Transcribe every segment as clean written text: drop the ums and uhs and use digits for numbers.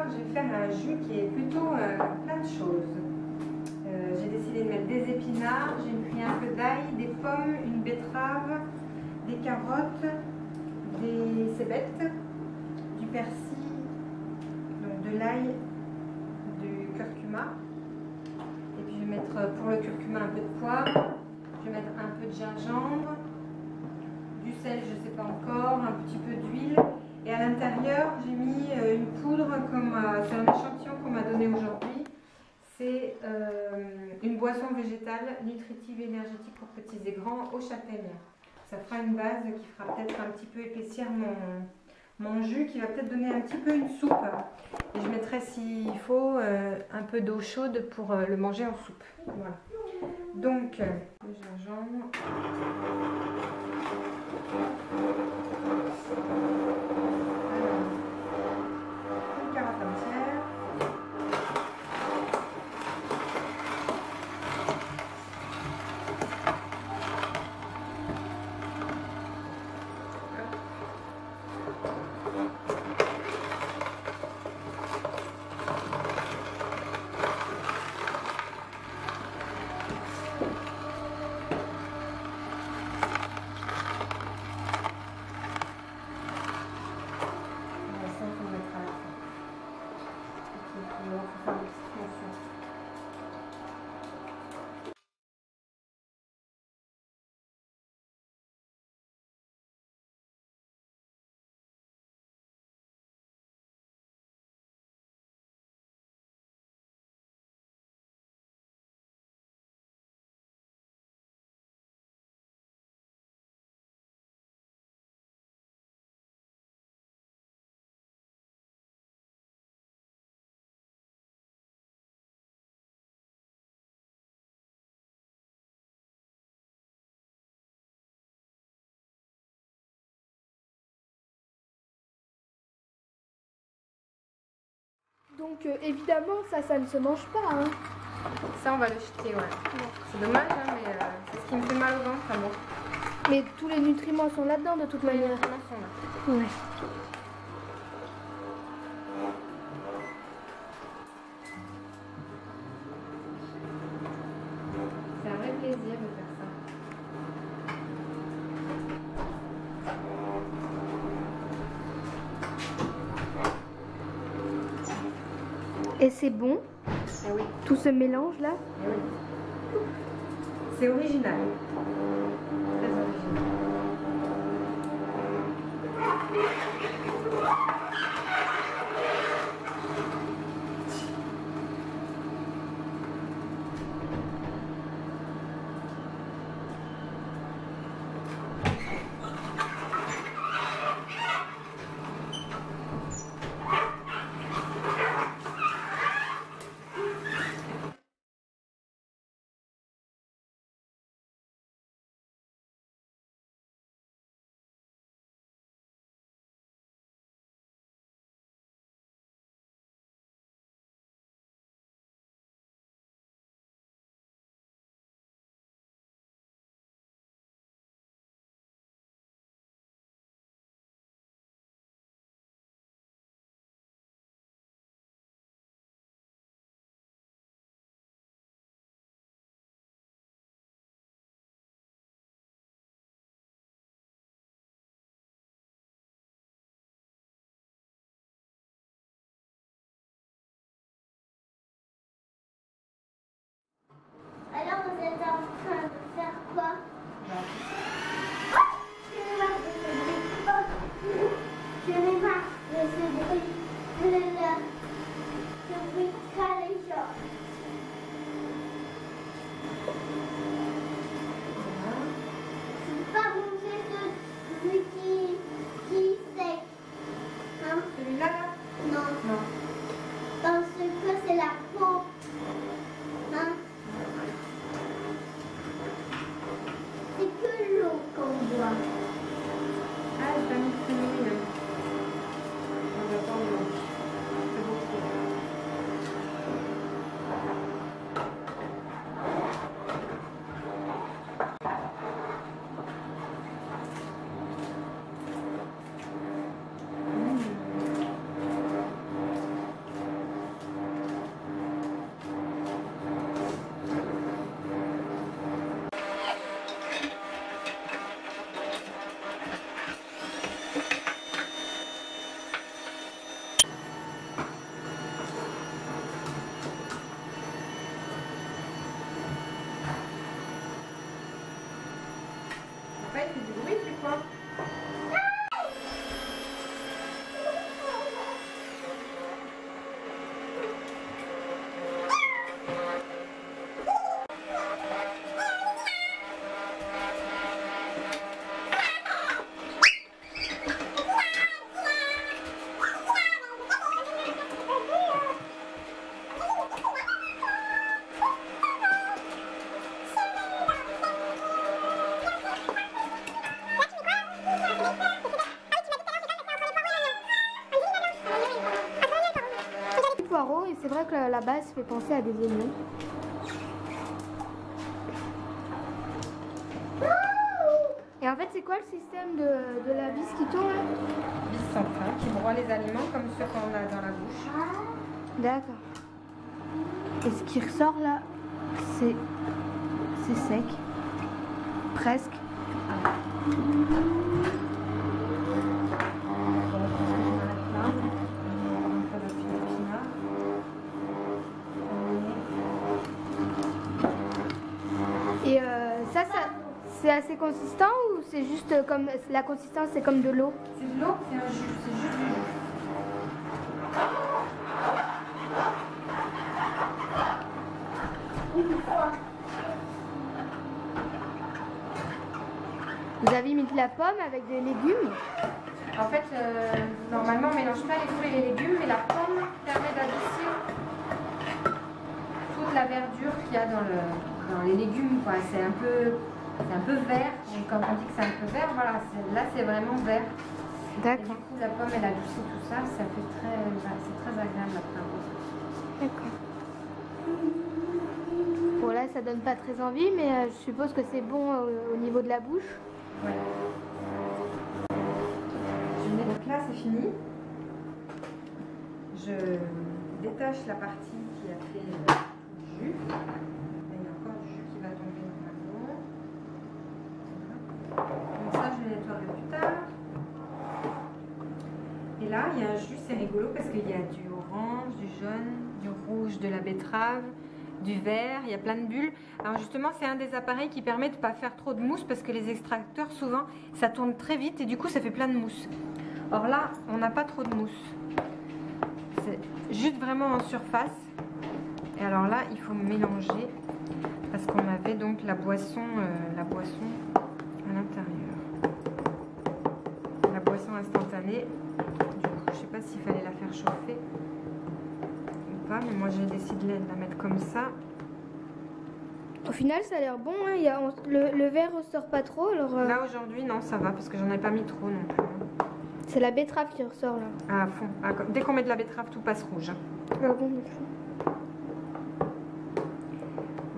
je vais faire un jus qui est plutôt plein de choses. J'ai décidé de mettre des épinards, j'ai pris un peu d'ail, des pommes, une betterave, des carottes, des cébettes, du persil, donc de l'ail, du curcuma. Et puis je vais mettre pour le curcuma un peu de poivre, je vais mettre un peu de gingembre, du sel, je ne sais pas encore, un petit peu d'huile. Et à l'intérieur, j'ai mis une poudre, c'est un échantillon qu'on m'a donné aujourd'hui. C'est une boisson végétale nutritive et énergétique pour petits et grands au châtaigne. Ça fera une base qui fera peut-être un petit peu épaissir mon jus, qui va peut-être donner un petit peu une soupe. Et je mettrai, s'il faut, un peu d'eau chaude pour le manger en soupe. Voilà. Donc, le gingembre. Une carotte entière. Donc évidemment, ça ne se mange pas. Hein. Ça, on va le jeter, ouais. C'est dommage, hein, mais c'est ce qui me fait mal au ventre. Enfin, bon. Mais tous les nutriments sont là-dedans de toute manière. Les nutriments sont là. Ouais. C'est un vrai plaisir de faire ça. Et c'est bon, Ah oui. tout ce mélange là. Ah oui. C'est original. Très original. fais du bruit, c'est quoi? Poireaux, et c'est vrai que la base fait penser à des oignons. Et en fait, c'est quoi le système de la vis qui tourne là? Vis sans fin qui broie les aliments comme ceux qu'on a dans la bouche. D'accord. Et ce qui ressort là, c'est sec. Presque. Et ça c'est assez consistant ou c'est juste comme la consistance, c'est comme de l'eau? C'est de l'eau, c'est un jus, c'est juste du jus. Vous avez mis de la pomme avec des légumes? En fait, normalement, on ne mélange pas les fruits et les légumes, mais la pomme permet d'adoucir toute la verdure qu'il y a dans les légumes. C'est un peu vert. Donc, quand on dit que c'est un peu vert, voilà, là, c'est vraiment vert. Et D'accord. du coup, la pomme, elle adoucit tout ça. Ça fait c'est très agréable après un repas. D'accord. Bon là, ça donne pas très envie, mais je suppose que c'est bon au niveau de la bouche. Ouais. Donc là, c'est fini. Je détache la partie qui a fait du jus. Là, il y a encore du jus qui va tomber normalement. Voilà. Donc ça, je le nettoierai plus tard. Et là, il y a un jus, c'est rigolo parce qu'il y a du orange, du jaune, du rouge, de la betterave, du vert, il y a plein de bulles. Alors justement, c'est un des appareils qui permet de ne pas faire trop de mousse parce que les extracteurs, souvent, ça tourne très vite et du coup, ça fait plein de mousse. Or là, on n'a pas trop de mousse. C'est juste vraiment en surface. Et alors là, il faut mélanger parce qu'on avait donc la boisson à l'intérieur. La boisson instantanée. Du coup, je sais pas s'il fallait la faire chauffer ou pas, mais moi j'ai décidé de la mettre comme ça. Au final, ça a l'air bon, hein. Le verre ressort pas trop, alors... Là aujourd'hui, non, ça va parce que j'en ai pas mis trop non plus. C'est la betterave qui ressort là. À fond. Dès qu'on met de la betterave, tout passe rouge. Ah bon,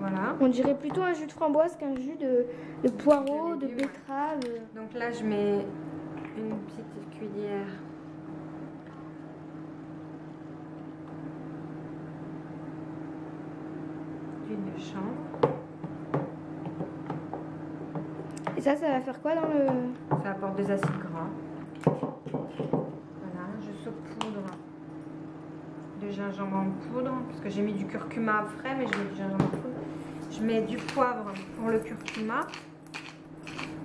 Voilà. on dirait plutôt un jus de framboise qu'un jus de poireau, de légumes, betterave. Donc là, je mets une petite cuillère d'huile de chanvre. Et ça va faire quoi dans le... Ça apporte des acides gras. Voilà, je saupoudre de gingembre en poudre, parce que j'ai mis du curcuma frais, mais je mets du gingembre en poudre. Je mets du poivre pour le curcuma.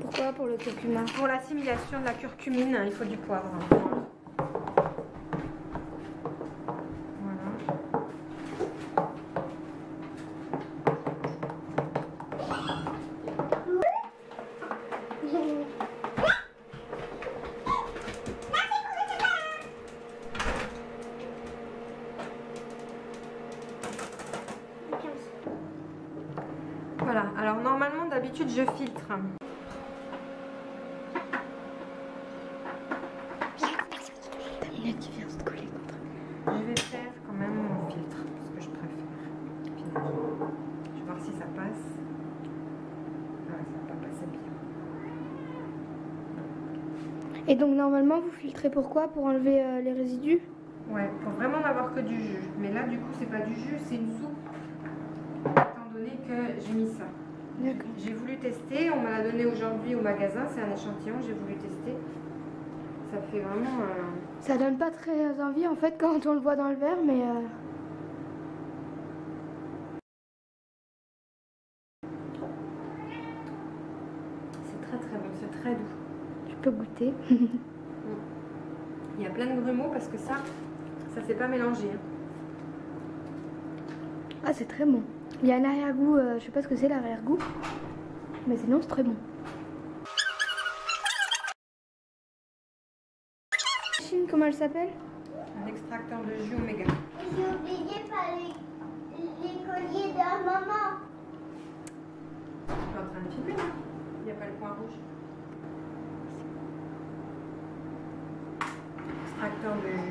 Pourquoi pour le curcuma? Pour l'assimilation de la curcumine, il faut du poivre. Voilà. Voilà, alors normalement d'habitude je filtre. Qui vient se coller contre. Je vais faire quand même mon filtre, parce que je préfère. Finalement. Je vais voir si ça passe. Ah, ça va pas passer bien. Et donc normalement vous filtrez pourquoi? Pour enlever les résidus? Ouais, pour vraiment n'avoir que du jus. Mais là du coup c'est pas du jus, c'est une soupe. Étant donné que j'ai mis ça. D'accord. J'ai voulu tester, on me l'a donné aujourd'hui au magasin, c'est un échantillon, j'ai voulu tester. Ça fait vraiment... Ça donne pas très envie en fait quand on le voit dans le verre, mais... C'est très très bon, c'est très doux. Je peux goûter. Il y a plein de grumeaux parce que ça s'est pas mélangé. Hein. Ah, c'est très bon. Il y a un arrière-goût, je sais pas ce que c'est l'arrière-goût, mais sinon c'est très bon. Comment elle s'appelle? Un extracteur de jus oméga. J'ai oublié par les colliers de maman. Tu es en train de filmer là? Il n'y a pas le point rouge. Extracteur de jus